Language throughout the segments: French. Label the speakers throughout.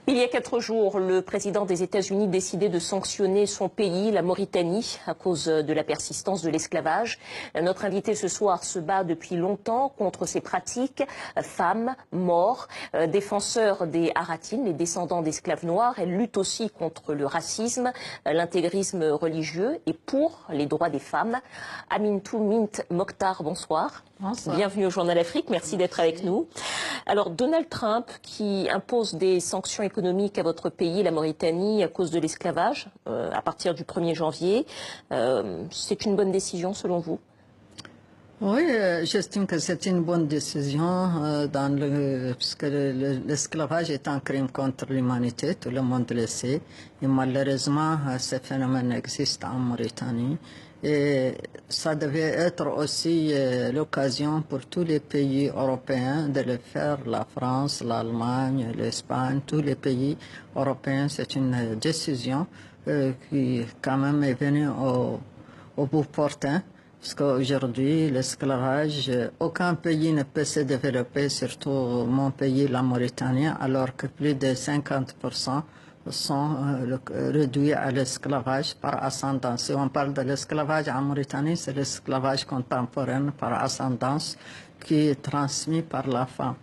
Speaker 1: Il y a 4 jours, le président des États-Unis décidait de sanctionner son pays, la Mauritanie, à cause de la persistance de l'esclavage. Notre invité ce soir se bat depuis longtemps contre ces pratiques. Femmes, morts, défenseur des Haratines, les descendants d'esclaves noirs. Elle lutte aussi contre le racisme, l'intégrisme religieux et pour les droits des femmes. Amintou Mint Mokhtar, bonsoir.
Speaker 2: Bonsoir.
Speaker 1: Bienvenue au Journal Afrique, merci d'être avec nous. Alors Donald Trump qui impose des sanctions économiques à votre pays, la Mauritanie, à cause de l'esclavage, à partir du 1er janvier, c'est une bonne décision selon vous?
Speaker 2: Oui, j'estime que c'est une bonne décision puisque l'esclavage est un crime contre l'humanité, tout le monde le sait. Et malheureusement, ce phénomène existe en Mauritanie. Et ça devait être aussi l'occasion pour tous les pays européens de le faire, la France, l'Allemagne, l'Espagne, tous les pays européens. C'est une décision qui quand même est venue au bout portant. Parce qu'aujourd'hui, l'esclavage, aucun pays ne peut se développer, surtout mon pays, la Mauritanie, alors que plus de 50% sont réduits à l'esclavage par ascendance. Si on parle de l'esclavage en Mauritanie, c'est l'esclavage contemporain par ascendance qui est transmis par la femme.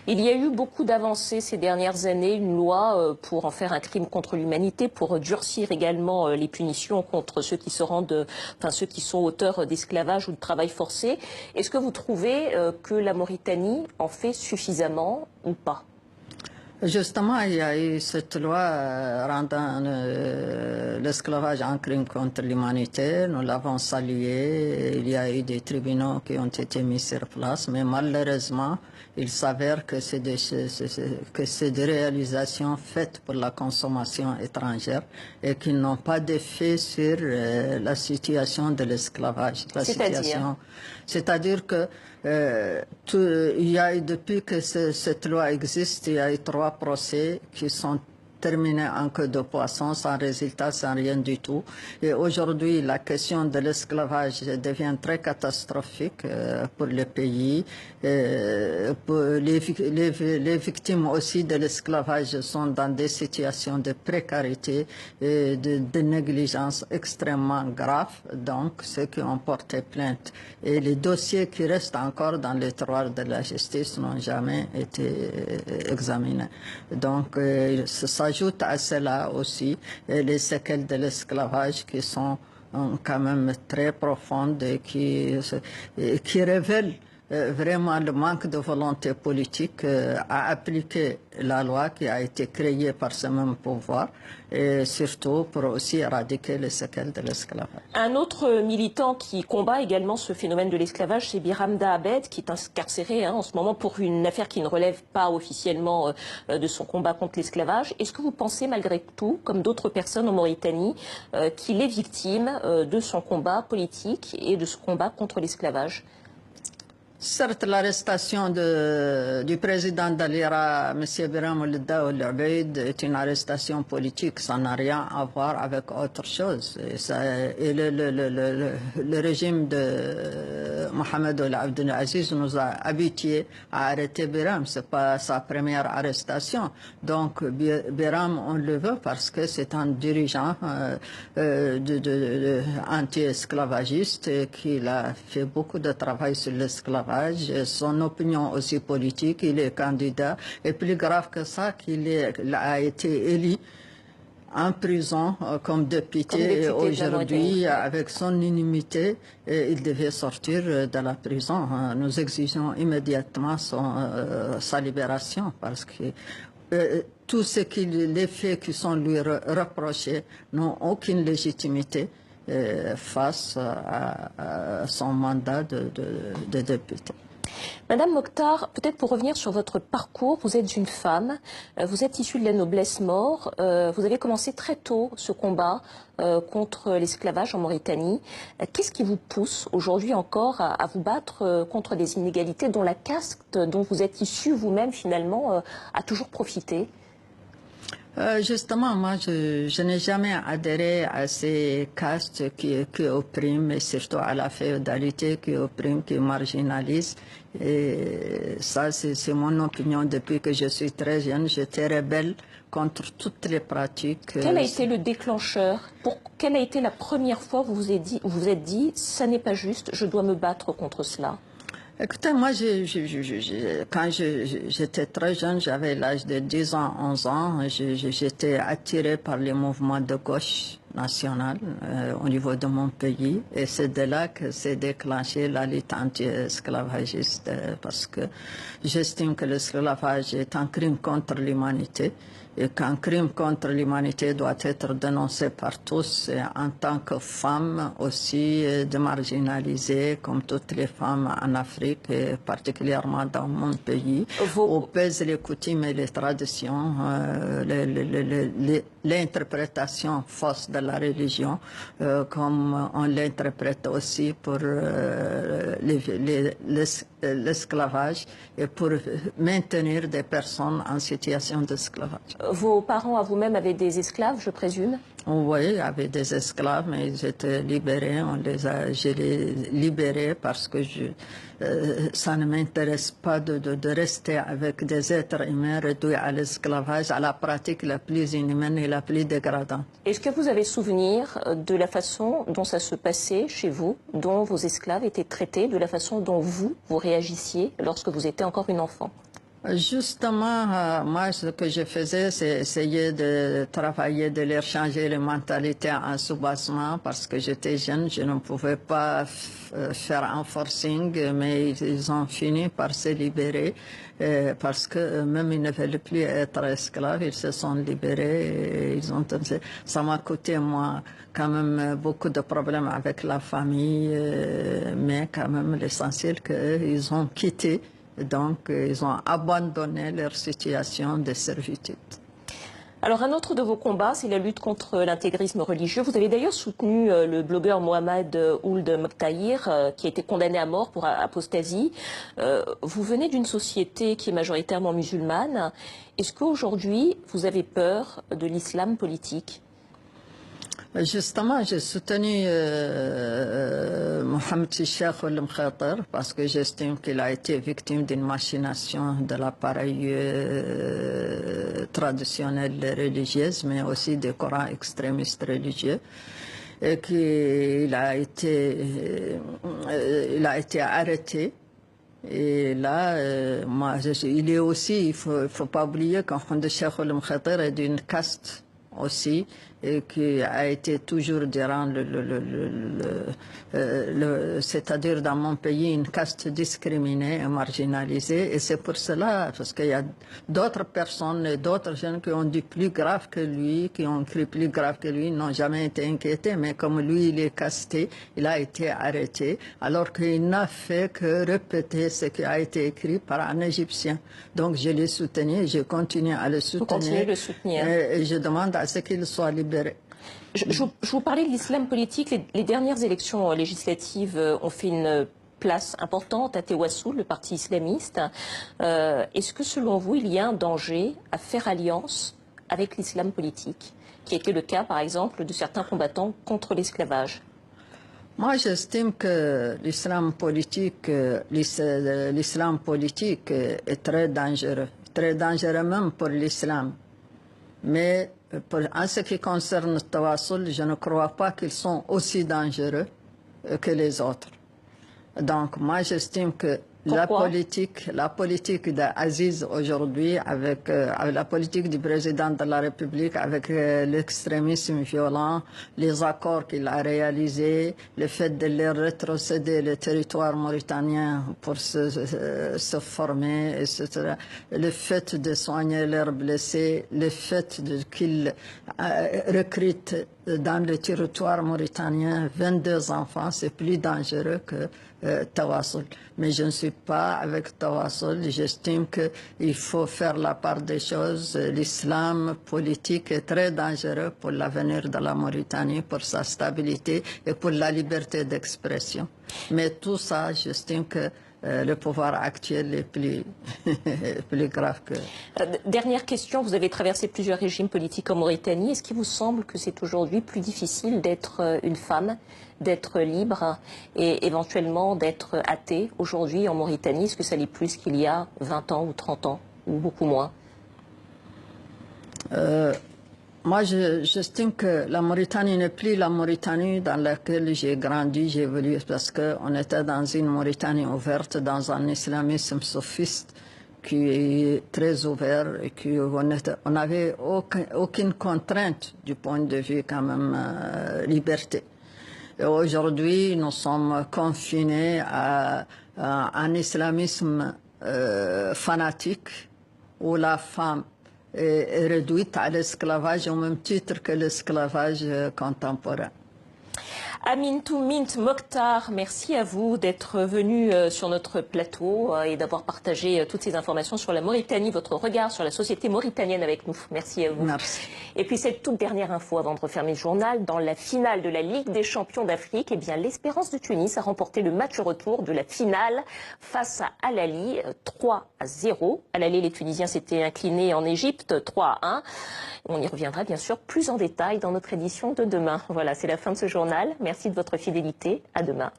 Speaker 1: Il y a eu beaucoup d'avancées ces dernières années, une loi pour en faire un crime contre l'humanité, pour durcir également les punitions contre ceux qui se rendent, ceux qui sont auteurs d'esclavage ou de travail forcé. Est-ce que vous trouvez que la Mauritanie en fait suffisamment ou pas?
Speaker 2: Justement, il y a eu cette loi rendant l'esclavage un crime contre l'humanité. Nous l'avons salué. Il y a eu des tribunaux qui ont été mis sur place, mais malheureusement, il s'avère que c'est des réalisations faites pour la consommation étrangère et qui n'ont pas d'effet sur la situation de l'esclavage. C'est-à-dire que il y a eu, depuis que cette loi existe, il y a eu 3 procès qui sont terminés en queue de poisson, sans résultat, sans rien du tout. Et aujourd'hui, la question de l'esclavage devient très catastrophique pour le pays. Pour les victimes aussi de l'esclavage sont dans des situations de précarité et de négligence extrêmement graves, donc ceux qui ont porté plainte. Et les dossiers qui restent encore dans les tiroirs de la justice n'ont jamais été examinés. Donc, s'ajoute à cela aussi les séquelles de l'esclavage qui sont quand même très profondes et qui révèlent vraiment le manque de volonté politique à appliquer la loi qui a été créée par ce même pouvoir et surtout pour aussi éradiquer les séquelles de l'esclavage.
Speaker 1: Un autre militant qui combat également ce phénomène de l'esclavage, c'est Biram Dahabed, qui est incarcéré en ce moment pour une affaire qui ne relève pas officiellement de son combat contre l'esclavage. Est-ce que vous pensez malgré tout, comme d'autres personnes en Mauritanie, qu'il est victime de son combat politique et de ce combat contre l'esclavage?
Speaker 2: Certes, l'arrestation du président d'Alira, M. Biram Ould Abeid, est une arrestation politique. Ça n'a rien à voir avec autre chose. Et le régime de Mohamed Ould Abdel Aziz nous a habitués à arrêter Biram. Ce n'est pas sa première arrestation. Donc, Biram, on le veut parce que c'est un dirigeant anti-esclavagiste qui a fait beaucoup de travail sur l'esclavage. Son opinion aussi politique, il est candidat, et plus grave que ça, qu'il a été élu en prison comme député et aujourd'hui, avec son inimité, il devait sortir de la prison. Nous exigeons immédiatement sa libération parce que tout ce les faits qui sont lui reprochés n'ont aucune légitimité face à son mandat de député.
Speaker 1: Madame Mokhtar, peut-être pour revenir sur votre parcours, vous êtes une femme, vous êtes issue de la noblesse maure, vous avez commencé très tôt ce combat contre l'esclavage en Mauritanie. Qu'est-ce qui vous pousse aujourd'hui encore à vous battre contre des inégalités dont la caste dont vous êtes issue vous-même finalement a toujours profité?
Speaker 2: Justement, moi, je n'ai jamais adhéré à ces castes qui oppriment, et surtout à la féodalité qui opprime, qui marginalise. Et ça, c'est mon opinion depuis que je suis très jeune. J'étais rebelle contre toutes les pratiques.
Speaker 1: Quel a été le déclencheur? Quelle a été la première fois où vous êtes dit, ça n'est pas juste, je dois me battre contre cela?
Speaker 2: Écoutez, moi, quand j'étais très jeune, j'avais l'âge de 10 ans, 11 ans, j'étais attirée par les mouvements de gauche nationale au niveau de mon pays. Et c'est de là que s'est déclenchée la lutte anti-esclavagiste, parce que j'estime que l'esclavage est un crime contre l'humanité, et qu'un crime contre l'humanité doit être dénoncé par tous, et en tant que femme aussi de marginalisée, comme toutes les femmes en Afrique, et particulièrement dans mon pays, où pèsent les coutumes et les traditions, l'interprétation fausse de la religion, comme on l'interprète aussi pour l'esclavage et pour maintenir des personnes en situation d'esclavage.
Speaker 1: Vos parents à vous-même avaient des esclaves, je présume?
Speaker 2: Oui, il y avait des esclaves, mais ils étaient libérés. Je les libérés parce que ça ne m'intéresse pas de rester avec des êtres humains réduits à l'esclavage, à la pratique la plus inhumaine et la plus dégradante.
Speaker 1: Est-ce que vous avez souvenir de la façon dont ça se passait chez vous, dont vos esclaves étaient traités, de la façon dont vous réagissiez lorsque vous étiez encore une enfant?
Speaker 2: Justement, moi, ce que je faisais, c'est essayer de travailler, de leur changer les mentalités en soubassement, parce que j'étais jeune, je ne pouvais pas faire un forcing, mais ils ont fini par se libérer, parce que même ils ne veulent plus être esclaves, ils se sont libérés, et ça m'a coûté, moi, quand même beaucoup de problèmes avec la famille, mais quand même l'essentiel qu'ils ont quitté. Donc, ils ont abandonné leur situation de servitude.
Speaker 1: Alors, un autre de vos combats, c'est la lutte contre l'intégrisme religieux. Vous avez d'ailleurs soutenu le blogueur Mohamed Ould Mektaïr, qui a été condamné à mort pour apostasie. Vous venez d'une société qui est majoritairement musulmane. Est-ce qu'aujourd'hui, vous avez peur de l'islam politique?
Speaker 2: Justement, j'ai soutenu Mohamed Cheikh Ould Mektaïr parce que j'estime qu'il a été victime d'une machination de l'appareil traditionnel religieuse, mais aussi des Corans extrémistes religieux, et qu'il a été arrêté. Et là, il est aussi, il faut pas oublier qu'Mohamed Cheikh Ould Mektaïr est d'une caste aussi, et qui a été toujours durant c'est-à-dire dans mon pays, une caste discriminée et marginalisée. Et c'est pour cela, parce qu'il y a d'autres personnes, d'autres jeunes qui ont dit plus grave que lui, qui ont écrit plus grave que lui, n'ont jamais été inquiétés. Mais comme lui, il est casté, il a été arrêté, alors qu'il n'a fait que répéter ce qui a été écrit par un Égyptien. Donc je l'ai soutenu, je continue à le soutenir.
Speaker 1: Vous continuez de le soutenir.
Speaker 2: Et je demande à ce qu'il soit libéré.
Speaker 1: Je vous parlais de l'islam politique. Les dernières élections législatives ont fait une place importante à Tewassoul, le parti islamiste. Est-ce que selon vous, il y a un danger à faire alliance avec l'islam politique, qui a été le cas par exemple de certains combattants contre l'esclavage?
Speaker 2: Moi, j'estime que l'islam politique est très dangereux même pour l'islam. Mais en ce qui concerne le Tawassul, je ne crois pas qu'ils sont aussi dangereux que les autres. Donc, moi, j'estime que la politique d'Aziz aujourd'hui, avec la politique du président de la République, avec l'extrémisme violent, les accords qu'il a réalisés, le fait de leur rétrocéder le territoire mauritanien pour se former, etc., le fait de soigner leurs blessés, le fait qu'ils recrutent dans le territoire mauritanien 22 enfants, c'est plus dangereux que Tawassul. Mais je ne suis pas avec Tawassul. J'estime qu'il faut faire la part des choses. L'islam politique est très dangereux pour l'avenir de la Mauritanie, pour sa stabilité et pour la liberté d'expression. Mais tout ça, j'estime que le pouvoir actuel est plus, plus grave que...
Speaker 1: Dernière question, vous avez traversé plusieurs régimes politiques en Mauritanie. Est-ce qu'il vous semble que c'est aujourd'hui plus difficile d'être une femme, d'être libre et éventuellement d'être athée aujourd'hui en Mauritanie? Est-ce que ça l'est plus qu'il y a 20 ans ou 30 ans ou beaucoup moins?
Speaker 2: Moi, j'estime que la Mauritanie n'est plus la Mauritanie dans laquelle j'ai grandi, j'ai évolué, parce qu'on était dans une Mauritanie ouverte, dans un islamisme sophiste qui est très ouvert et on n'avait aucune contrainte du point de vue quand même liberté. Et aujourd'hui, nous sommes confinés à un islamisme fanatique où la femme est réduite à l'esclavage au même titre que l'esclavage contemporain.
Speaker 1: Amin Toumint Mokhtar, merci à vous d'être venu sur notre plateau et d'avoir partagé toutes ces informations sur la Mauritanie, votre regard sur la société mauritanienne avec nous. Merci à vous.
Speaker 2: Merci.
Speaker 1: Et puis cette toute dernière info avant de refermer le journal, dans la finale de la Ligue des champions d'Afrique, eh bien l'Espérance de Tunis a remporté le match retour de la finale face à Al Ahly 3-0. Al Ahly, les Tunisiens s'étaient inclinés en Égypte 3-1. On y reviendra bien sûr plus en détail dans notre édition de demain. Voilà, c'est la fin de ce journal. Merci de votre fidélité. À demain.